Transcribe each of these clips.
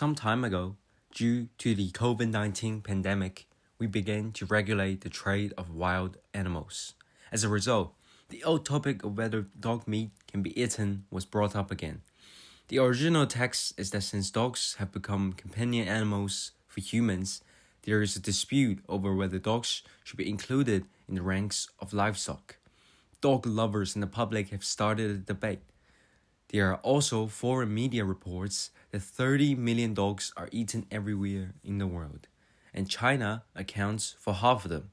Some time ago, due to the COVID-19 pandemic, we began to regulate the trade of wild animals. As a result, the old topic of whether dog meat can be eaten was brought up again. The original text is that since dogs have become companion animals for humans, there is a dispute over whether dogs should be included in the ranks of livestock. Dog lovers in the public have started a debate. There are also foreign media reports that 30 million dogs are eaten everywhere in the world, and China accounts for half of them.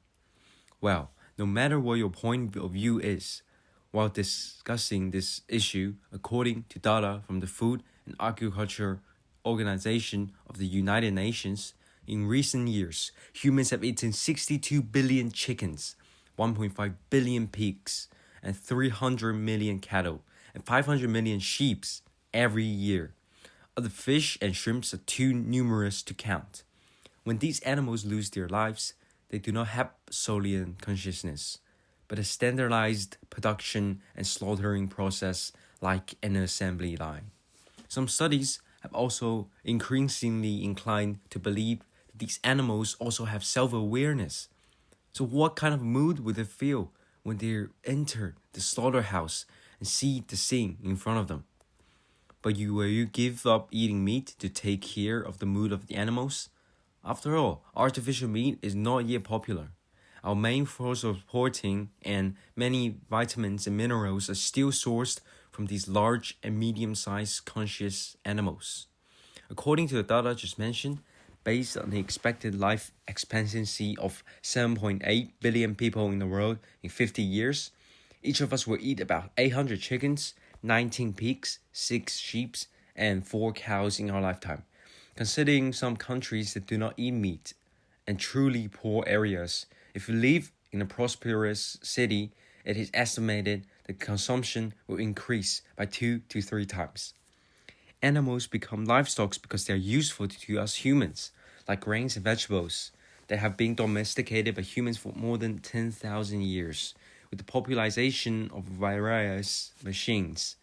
Well, no matter what your point of view is, while discussing this issue, according to data from the Food and Agriculture Organization of the United Nations, in recent years, humans have eaten 62 billion chickens, 1.5 billion pigs, and 300 million cattle, and 500 million sheep every year. Other fish and shrimps are too numerous to count. When these animals lose their lives, they do not have solely consciousness, but a standardized production and slaughtering process like an assembly line. Some studies have also increasingly inclined to believe that these animals also have self-awareness. So what kind of mood would they feel when they enter the slaughterhouse and see the scene in front of them? But will you give up eating meat to take care of the mood of the animals? After all, artificial meat is not yet popular. Our main source of protein and many vitamins and minerals are still sourced from these large and medium-sized conscious animals. According to the data just mentioned, based on the expected life expectancy of 7.8 billion people in the world in 50 years, each of us will eat about 800 chickens, 19 pigs, 6 sheep, and 4 cows in our lifetime. Considering some countries that do not eat meat and truly poor areas, if you live in a prosperous city, it is estimated that consumption will increase by 2 to 3 times. Animals become livestock because they are useful to us humans, like grains and vegetables. They have been domesticated by humans for more than 10,000 years, with the popularization of various machines.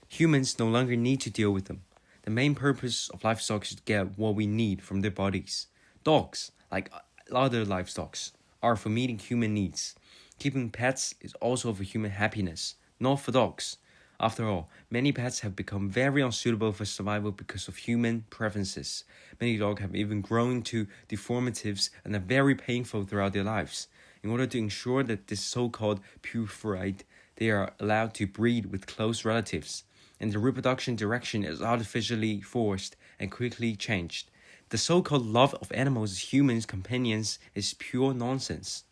Humans no longer need to deal with them. The main purpose of livestock is to get what we need from their bodies. Dogs, like other livestock, are for meeting human needs. Keeping pets is also for human happiness, not for dogs. After all, many pets have become very unsuitable for survival because of human preferences. Many dogs have even grown into deformities and are very painful throughout their lives. In order to ensure that this so-called purified, they are allowed to breed with close relatives, and the reproduction direction is artificially forced and quickly changed. The so-called love of animals as humans' companions is pure nonsense.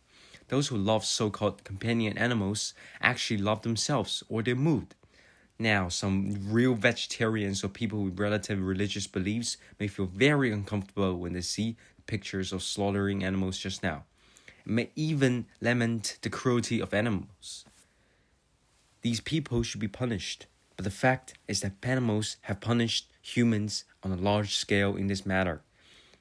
Those who love so-called companion animals actually love themselves or their mood. Now, some real vegetarians or people with relative religious beliefs may feel very uncomfortable when they see pictures of slaughtering animals just now, and may even lament the cruelty of animals. These people should be punished, but the fact is that animals have punished humans on a large scale in this matter.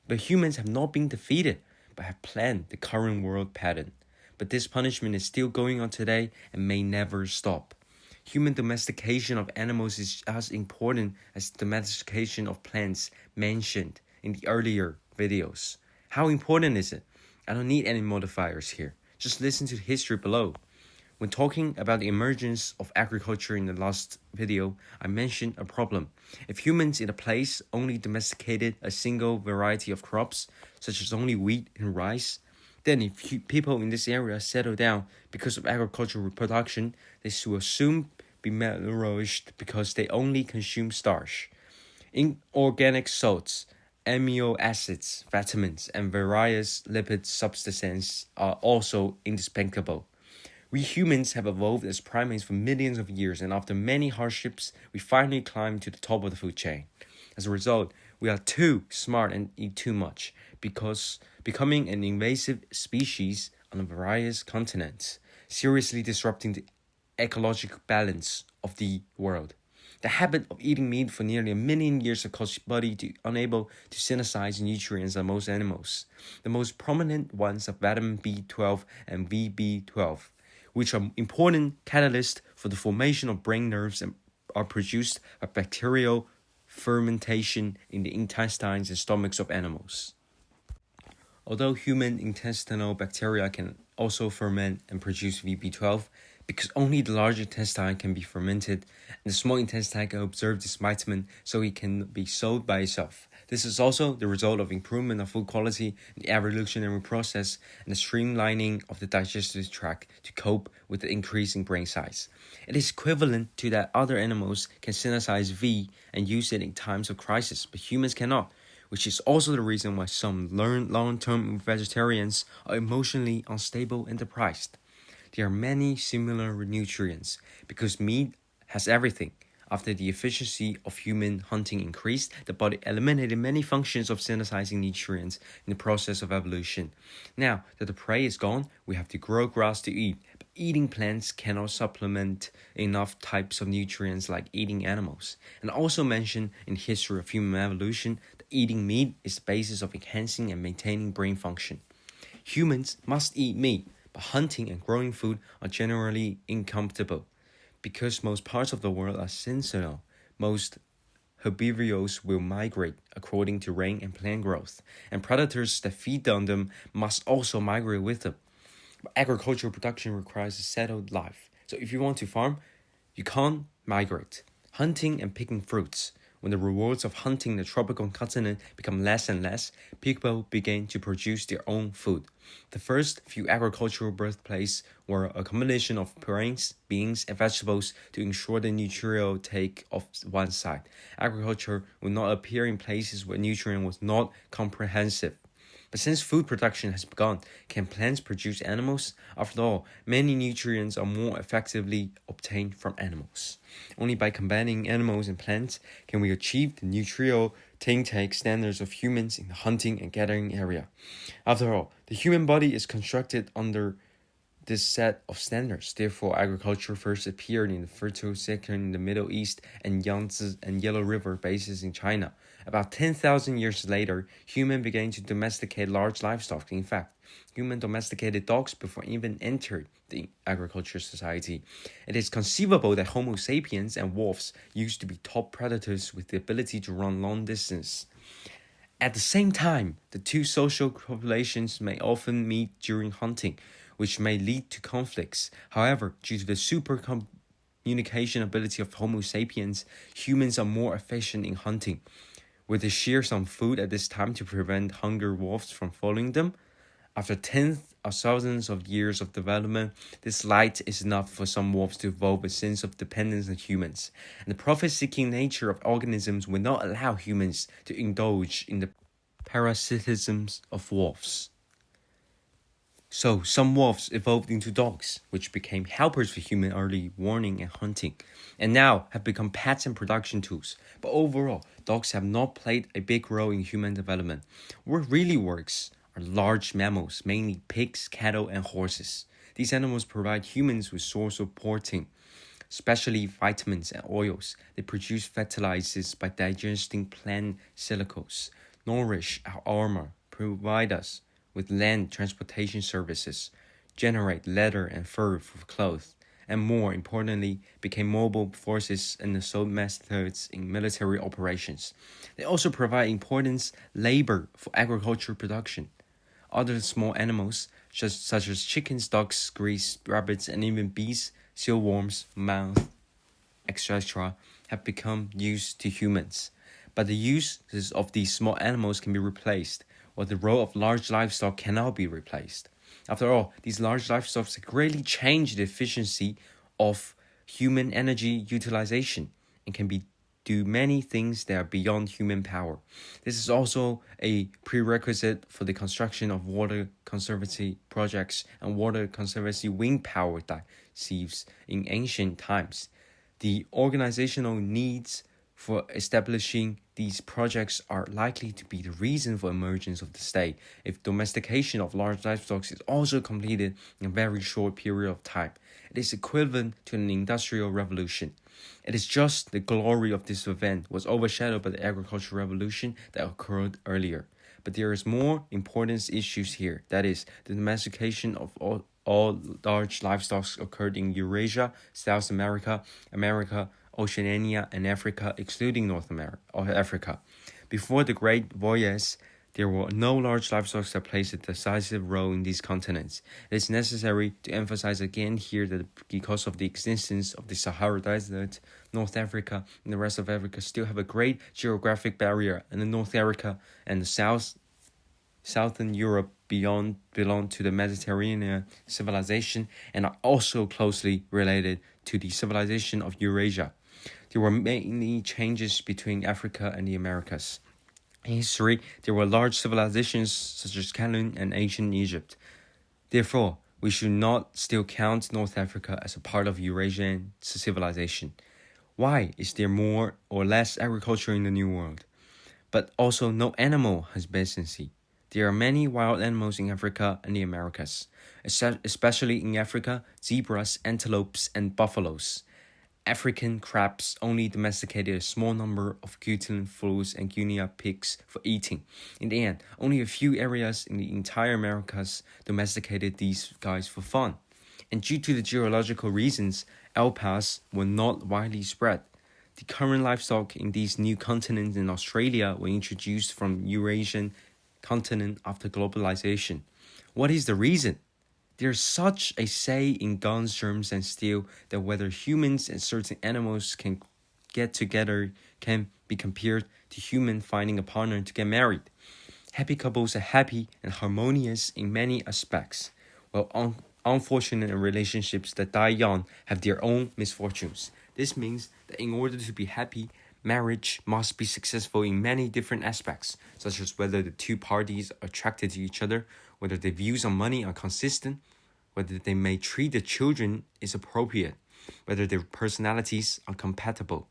But humans have not been defeated, but have planned the current world pattern. But this punishment is still going on today and may never stop. Human domestication of animals is as important as domestication of plants mentioned in the earlier videos. How important is it? I don't need any modifiers here. Just listen to the history below. When talking about the emergence of agriculture in the last video, I mentioned a problem. If humans in a place only domesticated a single variety of crops, such as only wheat and rice, then if people in this area settle down because of agricultural production, they will soon be malnourished because they only consume starch. Inorganic salts, amino acids, vitamins, and various lipid substances are also indispensable. We humans have evolved as primates for millions of years, and after many hardships, we finally climbed to the top of the food chain. As a result, we are too smart and eat too much, because becoming an invasive species on various continents, seriously disrupting the ecological balance of the world. The habit of eating meat for nearly 1 million years has caused the body to unable to synthesize nutrients in most animals. The most prominent ones are vitamin B12 and VB12, which are important catalysts for the formation of brain nerves and are produced by bacterial fermentation in the intestines and stomachs of animals. Although human intestinal bacteria can also ferment and produce VB12, because only the large intestine can be fermented, and the small intestine can absorb this vitamin so it can be sold by itself. This is also the result of improvement of food quality, the evolutionary process, and the streamlining of the digestive tract to cope with the increasing brain size. It is equivalent to that other animals can synthesize V and use it in times of crisis, but humans cannot, which is also the reason why some long-term vegetarians are emotionally unstable and depressed. There are many similar nutrients because meat has everything. After the efficiency of human hunting increased, the body eliminated many functions of synthesizing nutrients in the process of evolution. Now that the prey is gone, we have to grow grass to eat. But eating plants cannot supplement enough types of nutrients like eating animals. And also mentioned in the history of human evolution, that eating meat is the basis of enhancing and maintaining brain function. Humans must eat meat, but hunting and growing food are generally incompatible. Because most parts of the world are seasonal, most herbivores will migrate according to rain and plant growth, and predators that feed on them must also migrate with them. But agricultural production requires a settled life, so if you want to farm, you can't migrate. Hunting and picking fruits. When the rewards of hunting the tropical continent become less and less, people began to produce their own food. The first few agricultural birthplaces were a combination of grains, beans, and vegetables to ensure the nutrient take of one side. Agriculture would not appear in places where nutrient was not comprehensive. But since food production has begun, can plants produce animals? After all, many nutrients are more effectively obtained from animals. Only by combining animals and plants can we achieve the nutrient intake standards of humans in the hunting and gathering area. After all, the human body is constructed under this set of standards. Therefore, agriculture first appeared in the Fertile Sector in the Middle East and Yangtze and Yellow River basins in China. About 10,000 years later, humans began to domesticate large livestock. In fact, humans domesticated dogs before even entered the agricultural society. It is conceivable that Homo sapiens and wolves used to be top predators with the ability to run long distance. At the same time, the two social populations may often meet during hunting, which may lead to conflicts. However, due to the super communication ability of Homo sapiens, humans are more efficient in hunting. Will they share some food at this time to prevent hungry wolves from following them? After tens of thousands of years of development, this light is enough for some wolves to evolve a sense of dependence on humans. And the profit-seeking nature of organisms will not allow humans to indulge in the parasitisms of wolves. So, some wolves evolved into dogs, which became helpers for human early warning and hunting, and now have become pets and production tools. But overall, dogs have not played a big role in human development. What really works are large mammals, mainly pigs, cattle, and horses. These animals provide humans with source of protein, especially vitamins and oils. They produce fertilizers by digesting plant silicos, nourish our armor, provide us with land transportation services, generate leather and fur for clothes, and more importantly, became mobile forces and assault methods in military operations. They also provide important labor for agricultural production. Other small animals, such as chickens, ducks, geese, rabbits, and even bees, silkworms, moths, etc., have become used to humans. But the uses of these small animals can be replaced, while the role of large livestock cannot be replaced. After all, these large livestock greatly change the efficiency of human energy utilization and can do many things that are beyond human power. This is also a prerequisite for the construction of water conservancy projects and water conservancy wind power sieves in ancient times. The organizational needs for establishing these projects are likely to be the reason for emergence of the state if domestication of large livestock is also completed in a very short period of time. It is equivalent to an industrial revolution. It is just the glory of this event was overshadowed by the agricultural revolution that occurred earlier. But there is more important issues here. That is, the domestication of all large livestock occurred in Eurasia, South America, Oceania, and Africa, excluding North America or Africa. Before the Great Voyage, there were no large livestock that played a decisive role in these continents. It is necessary to emphasize again here that because of the existence of the Sahara Desert, North Africa and the rest of Africa still have a great geographic barrier, and the North Africa and the Southern Europe belong to the Mediterranean civilization and are also closely related to the civilization of Eurasia. There were many changes between Africa and the Americas. In history, there were large civilizations such as Canaan and ancient Egypt. Therefore, we should not still count North Africa as a part of Eurasian civilization. Why is there more or less agriculture in the New World? But also no animal has decency. There are many wild animals in Africa and the Americas, especially in Africa, zebras, antelopes, and buffaloes. African crabs only domesticated a small number of Guatemalan foals and Guinea pigs for eating. In the end, only a few areas in the entire Americas domesticated these guys for fun. And due to the geological reasons, alpacas were not widely spread. The current livestock in these new continents in Australia were introduced from Eurasian continent after globalization. What is the reason? There's such a say in guns, germs, and steel that whether humans and certain animals can get together can be compared to human finding a partner to get married. Happy couples are happy and harmonious in many aspects, while unfortunate relationships that die young have their own misfortunes. This means that in order to be happy, marriage must be successful in many different aspects, such as whether the two parties are attracted to each other, whether their views on money are consistent, whether they may treat the children is appropriate, whether their personalities are compatible,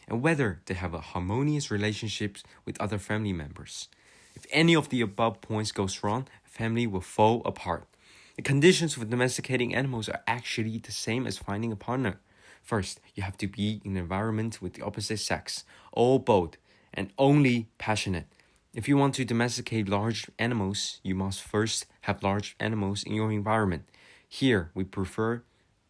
and whether they have a harmonious relationships with other family members. If any of the above points goes wrong, a family will fall apart. The conditions for domesticating animals are actually the same as finding a partner. First, you have to be in an environment with the opposite sex, all bold, and only passionate. If you want to domesticate large animals, you must first have large animals in your environment. Here, we prefer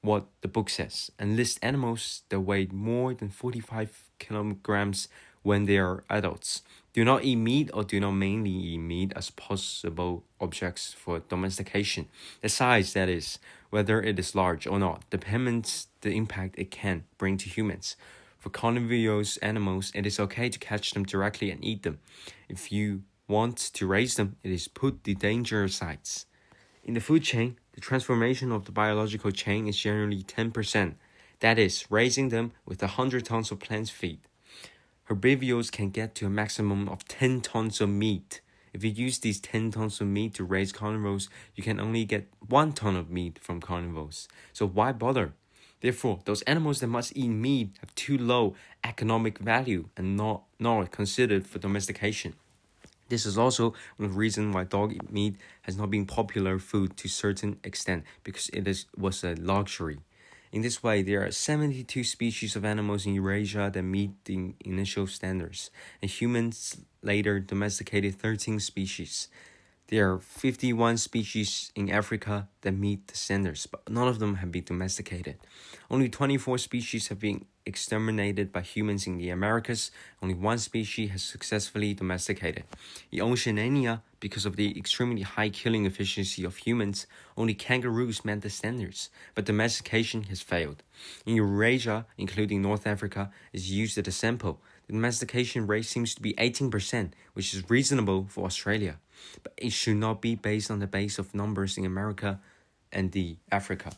what the book says and list animals that weigh more than 45 kilograms when they are adults. Do not eat meat or do not mainly eat meat as possible objects for domestication. The size, that is, whether it is large or not, depends the impact it can bring to humans. For carnivorous animals, it is okay to catch them directly and eat them. If you want to raise them, it is put the danger aside. In the food chain, the transformation of the biological chain is generally 10%. That is, raising them with 100 tons of plant feed. Herbivores can get to a maximum of 10 tons of meat. If you use these 10 tons of meat to raise carnivores, you can only get 1 ton of meat from carnivores. So why bother? Therefore, those animals that must eat meat have too low economic value and not considered for domestication. This is also one of the reasons why dog meat has not been popular food to a certain extent, because was a luxury. In this way, there are 72 species of animals in Eurasia that meet the initial standards, and humans later domesticated 13 species. There are 51 species in Africa that meet the standards, but none of them have been domesticated. Only 24 species have been exterminated by humans in the Americas. Only one species has successfully domesticated. In Oceania, because of the extremely high killing efficiency of humans, only kangaroos met the standards, but domestication has failed. In Eurasia, including North Africa, is used as a sample. The domestication rate seems to be 18%, which is reasonable for Australia, but it should not be based on the base of numbers in America and the Africa.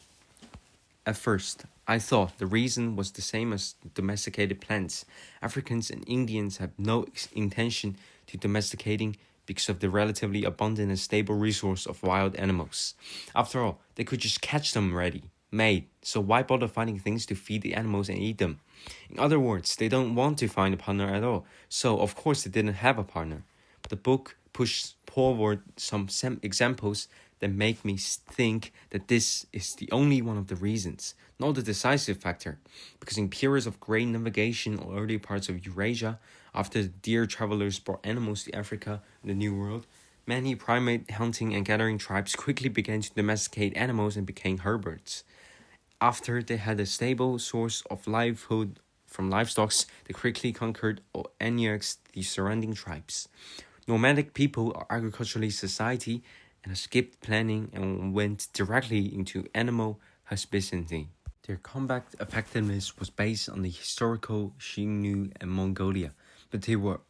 At first, I thought the reason was the same as domesticated plants. Africans and Indians have no intention to domesticating because of the relatively abundant and stable resource of wild animals. After all, they could just catch them made, so why bother finding things to feed the animals and eat them? In other words, they don't want to find a partner at all, so of course they didn't have a partner. The book pushes forward some examples that make me think that this is the only one of the reasons, not the decisive factor, because in periods of great navigation or early parts of Eurasia, after the deer travelers brought animals to Africa and the New World, many primate hunting and gathering tribes quickly began to domesticate animals and became herds. After they had a stable source of livelihood from livestock, they quickly conquered or annexed the surrounding tribes. Nomadic people are agriculturally society and skipped planning and went directly into animal husbandry. Their combat effectiveness was based on the historical Xinyu and Mongolia, but they were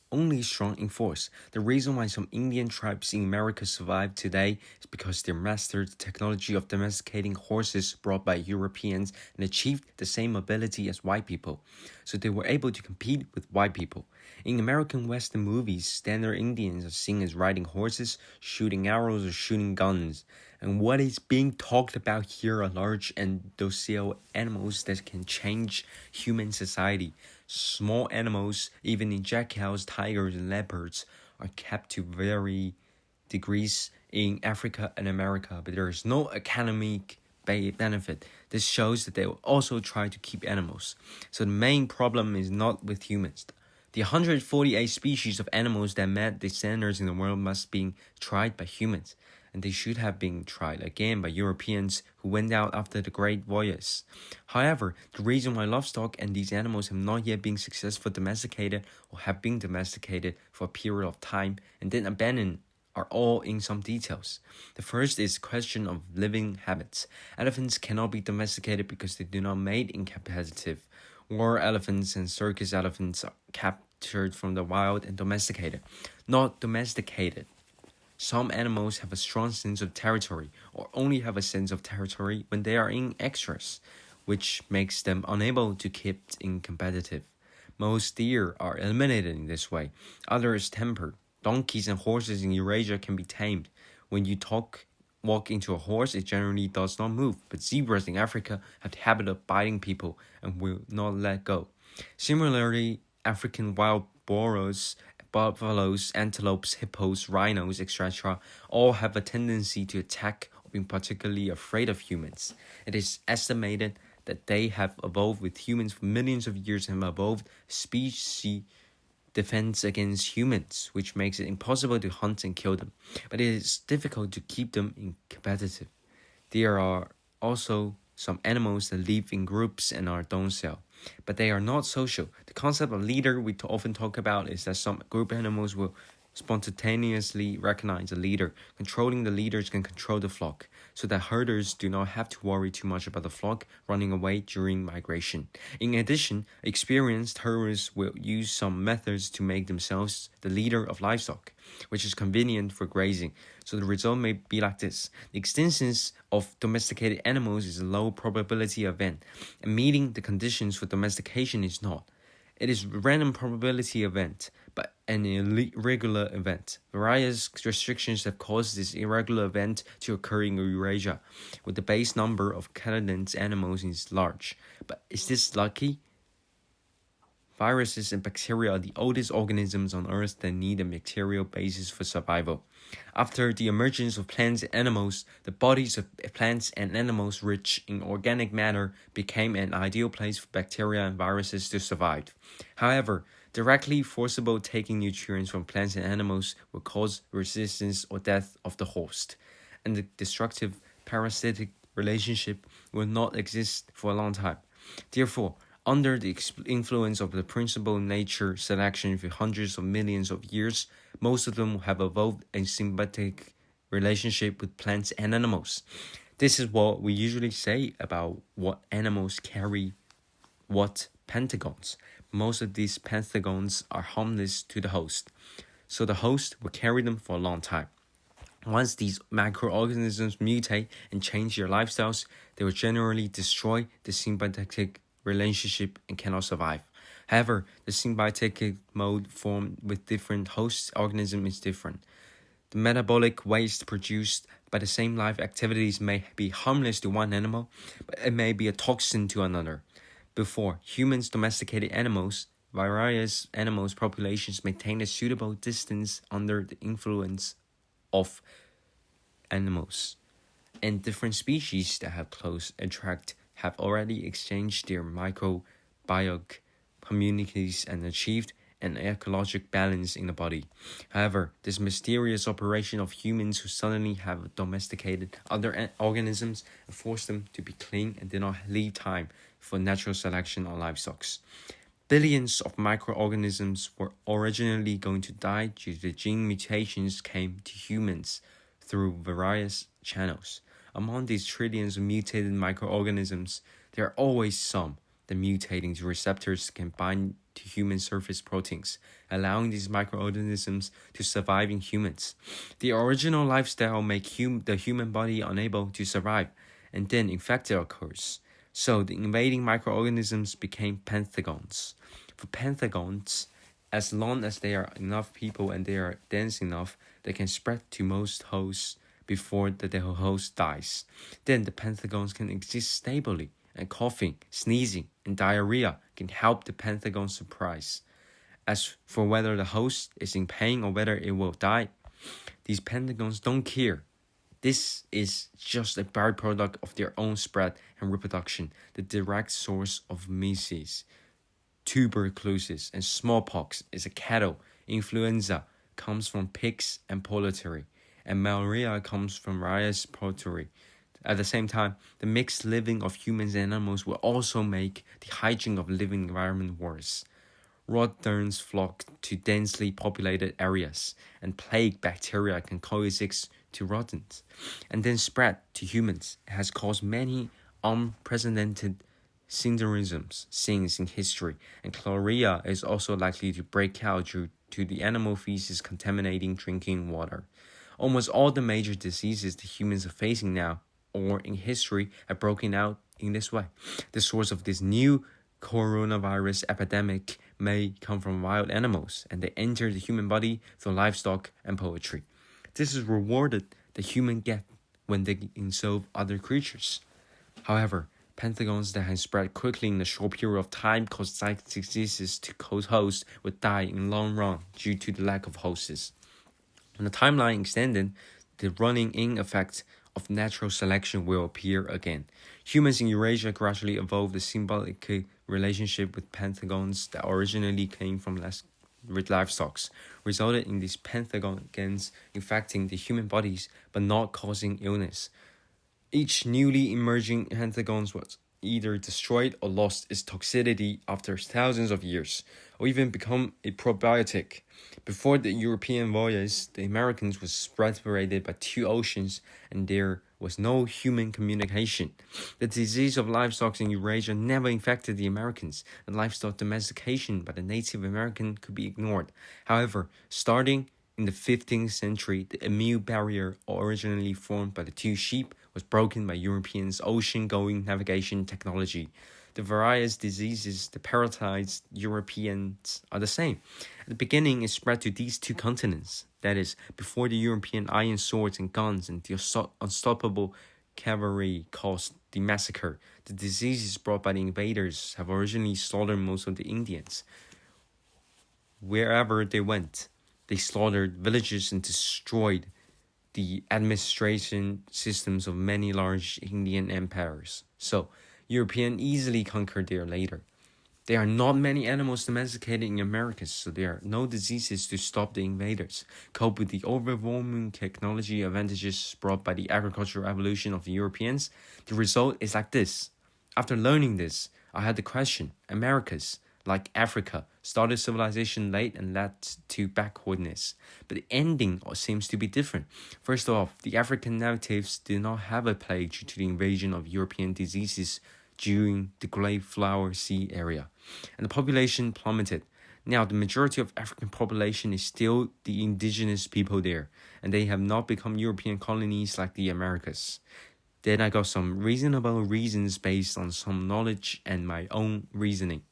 only strong in force. The reason why some Indian tribes in America survive today is because they mastered the technology of domesticating horses brought by Europeans and achieved the same ability as white people, so they were able to compete with white people. In American Western movies, standard Indians are seen as riding horses, shooting arrows, or shooting guns. And what is being talked about here are large and docile animals that can change human society. Small animals, even in jackals, tigers, and leopards, are kept to varying degrees in Africa and America, but there is no economic benefit. This shows that they will also try to keep animals. So the main problem is not with humans. The 148 species of animals that met the standards in the world must be tried by humans, and they should have been tried again by Europeans who went out after the Great Voyage. However, the reason why livestock and these animals have not yet been successfully domesticated or have been domesticated for a period of time and then abandoned are all in some details. The first is question of living habits. Elephants cannot be domesticated because they do not mate in competitive. War elephants and circus elephants are captured from the wild and domesticated, not domesticated. Some animals have a strong sense of territory or only have a sense of territory when they are in extras, which makes them unable to keep in competitive. Most deer are eliminated in this way. Others tempered. Donkeys and horses in Eurasia can be tamed. When you walk into a horse, it generally does not move, but zebras in Africa have the habit of biting people and will not let go. Similarly, African wild boars, buffaloes, antelopes, hippos, rhinos, etc. all have a tendency to attack or being particularly afraid of humans. It is estimated that they have evolved with humans for millions of years and have evolved species defense against humans, which makes it impossible to hunt and kill them, but it is difficult to keep them in competitive. There are also some animals that live in groups and are docile, but they are not social. The concept of leader we often talk about is that some group animals will spontaneously recognize a leader. Controlling the leaders can control the flock, so that herders do not have to worry too much about the flock running away during migration. In addition, experienced herders will use some methods to make themselves the leader of livestock, which is convenient for grazing. So the result may be like this. The existence of domesticated animals is a low probability event, and meeting the conditions for domestication is not. It is a random probability event, but an irregular event. Various restrictions have caused this irregular event to occur in Eurasia, with the base number of candidate animals is large. But is this lucky? Viruses and bacteria are the oldest organisms on Earth that need a material basis for survival. After the emergence of plants and animals, the bodies of plants and animals rich in organic matter became an ideal place for bacteria and viruses to survive. However, directly forcible taking nutrients from plants and animals will cause resistance or death of the host, and the destructive parasitic relationship will not exist for a long time. Therefore, under the influence of the principle nature selection for hundreds of millions of years, most of them have evolved a symbiotic relationship with plants and animals. This is what we usually say about what animals carry what pentagons. Most of these pentagons are harmless to the host, so the host will carry them for a long time. Once these microorganisms mutate and change their lifestyles, they will generally destroy the symbiotic relationship and cannot survive. However, the symbiotic mode formed with different host organisms is different. The metabolic waste produced by the same life activities may be harmless to one animal, but it may be a toxin to another. Before humans domesticated animals, various animals populations maintain a suitable distance under the influence of animals, and different species that have close attract have already exchanged their microbiotic communities and achieved an ecological balance in the body. However, this mysterious operation of humans who suddenly have domesticated other organisms and forced them to be clean and did not leave time for natural selection on livestock. Billions of microorganisms were originally going to die due to gene mutations came to humans through various channels. Among these trillions of mutated microorganisms, there are always some that mutating to receptors can bind to human surface proteins, allowing these microorganisms to survive in humans. The original lifestyle make the human body unable to survive, and then infection occurs. So the invading microorganisms became penthagons. For penthagons, as long as there are enough people and they are dense enough, they can spread to most hosts before the host dies. Then the penthagons can exist stably, and coughing, sneezing, and diarrhea can help the pentagon surprise. As for whether the host is in pain or whether it will die, these pentagons don't care. This is just a byproduct of their own spread and reproduction, the direct source of measles. Tuberculosis and smallpox is a cattle. Influenza comes from pigs and poultry, and malaria comes from rice poultry. At the same time, the mixed living of humans and animals will also make the hygiene of living environment worse. Rodents flock to densely populated areas, and plague bacteria can coexist to rodents, and then spread to humans. It has caused many unprecedented syndromes seen in history, and cholera is also likely to break out due to the animal feces contaminating drinking water. Almost all the major diseases the humans are facing now or in history have broken out in this way. The source of this new coronavirus epidemic may come from wild animals, and they enter the human body through livestock and poultry. This is rewarded the human get when they insult other creatures. However, pentagons that have spread quickly in a short period of time cause diseases to hosts would die in long run due to the lack of hosts. When the timeline extended, the running-in effect of natural selection will appear again. Humans in Eurasia gradually evolved a symbolic relationship with pentagons that originally came from livestock, resulted in these pentagons infecting the human bodies but not causing illness. Each newly emerging pentagon was either destroyed or lost its toxicity after thousands of years, or even become a probiotic. Before the European voyage, the Americans were separated by 2 oceans, and there was no human communication. The disease of livestock in Eurasia never infected the Americans, and livestock domestication by the Native American could be ignored. However, starting in the 15th century, the immune barrier originally formed by the 2 sheep was broken by Europeans' ocean-going navigation technology. The various diseases that paralyzed Europeans are the same. At the beginning, it spread to these 2 continents. That is, before the European iron swords and guns and the unstoppable cavalry caused the massacre, the diseases brought by the invaders have originally slaughtered most of the Indians. Wherever they went, they slaughtered villages and destroyed the administration systems of many large Indian empires. So, Europeans easily conquered there later. There are not many animals domesticated in America, so there are no diseases to stop the invaders. Cope with the overwhelming technology advantages brought by the agricultural evolution of the Europeans. The result is like this. After learning this, I had the question, Americas, like Africa, started civilization late and led to backwardness. But the ending seems to be different. First off, the African natives did not have a plague due to the invasion of European diseases during the Great Flower Sea area, and the population plummeted. Now, the majority of African population is still the indigenous people there, and they have not become European colonies like the Americas. Then I got some reasonable reasons based on some knowledge and my own reasoning.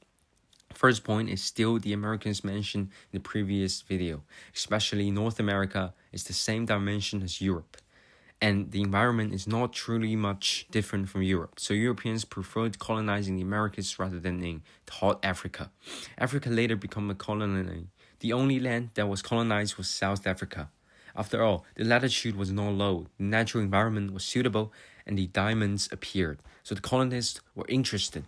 First point is still the Americans mentioned in the previous video, especially North America is the same dimension as Europe. And the environment is not truly much different from Europe. So Europeans preferred colonizing the Americas rather than in hot Africa. Africa later became a colony. The only land that was colonized was South Africa. After all, the latitude was not low, the natural environment was suitable, and the diamonds appeared. So the colonists were interested.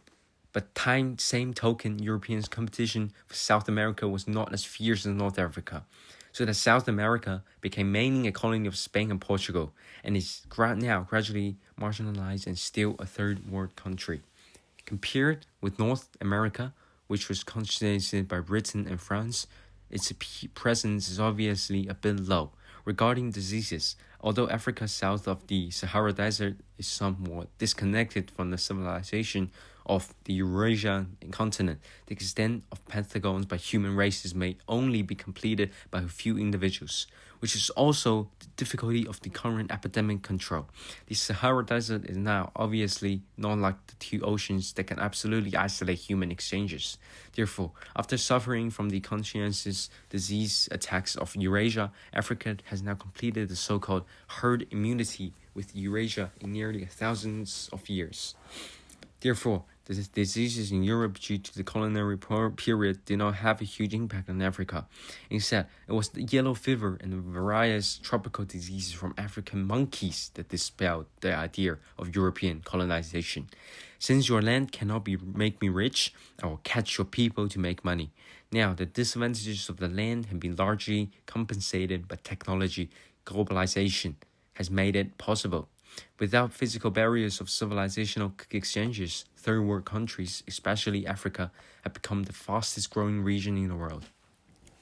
But same token, Europeans' competition for South America was not as fierce as North Africa. So that South America became mainly a colony of Spain and Portugal, and is now gradually marginalized and still a third world country. Compared with North America, which was colonized by Britain and France, its presence is obviously a bit low. Regarding diseases, although Africa south of the Sahara Desert is somewhat disconnected from the civilization of the Eurasian continent, the extent of pathogens by human races may only be completed by a few individuals, which is also the difficulty of the current epidemic control. The Sahara Desert is now obviously not like the two oceans that can absolutely isolate human exchanges. Therefore, after suffering from the conscientious disease attacks of Eurasia, Africa has now completed the so-called herd immunity with Eurasia in nearly thousands of years. Therefore, the diseases in Europe due to the colonial period did not have a huge impact on Africa. Instead, it was the yellow fever and the various tropical diseases from African monkeys that dispelled the idea of European colonization. Since your land cannot make me rich, I will catch your people to make money. Now, the disadvantages of the land have been largely compensated by technology. Globalization has made it possible. Without physical barriers of civilizational exchanges, third world countries, especially Africa, have become the fastest growing region in the world.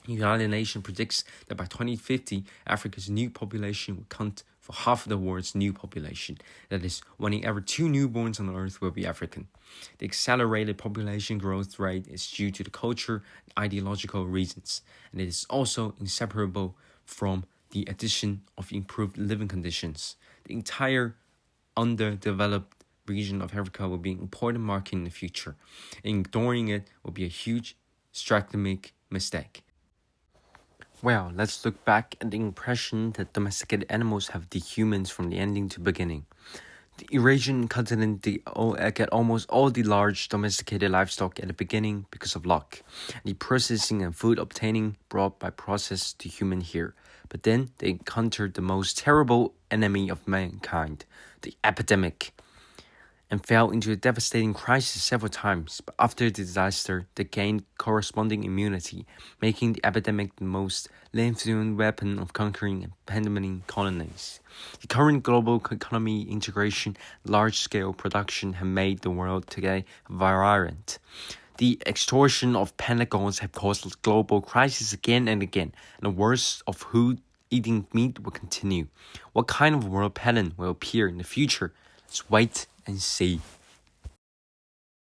The United Nations predicts that by 2050, Africa's new population will count for half of the world's new population. That is, 1 in every 2 newborns on Earth will be African. The accelerated population growth rate is due to the culture and ideological reasons, and it is also inseparable from the addition of improved living conditions. The entire underdeveloped region of Africa will be an important market in the future. Ignoring it will be a huge strategic mistake. Well, let's look back at the impression that domesticated animals have the humans from the ending to beginning. The Eurasian continent get almost all the large domesticated livestock at the beginning because of luck, the processing and food obtaining brought by process to human here. But then they encountered the most terrible enemy of mankind, the epidemic, and fell into a devastating crisis several times. But after the disaster, they gained corresponding immunity, making the epidemic the most lethal weapon of conquering and pandemic colonies. The current global economy integration, large-scale production have made the world today variant. The extortion of Pentagons have caused global crisis again and again, and the worst of who eating meat will continue. What kind of world pattern will appear in the future? Let's wait and see.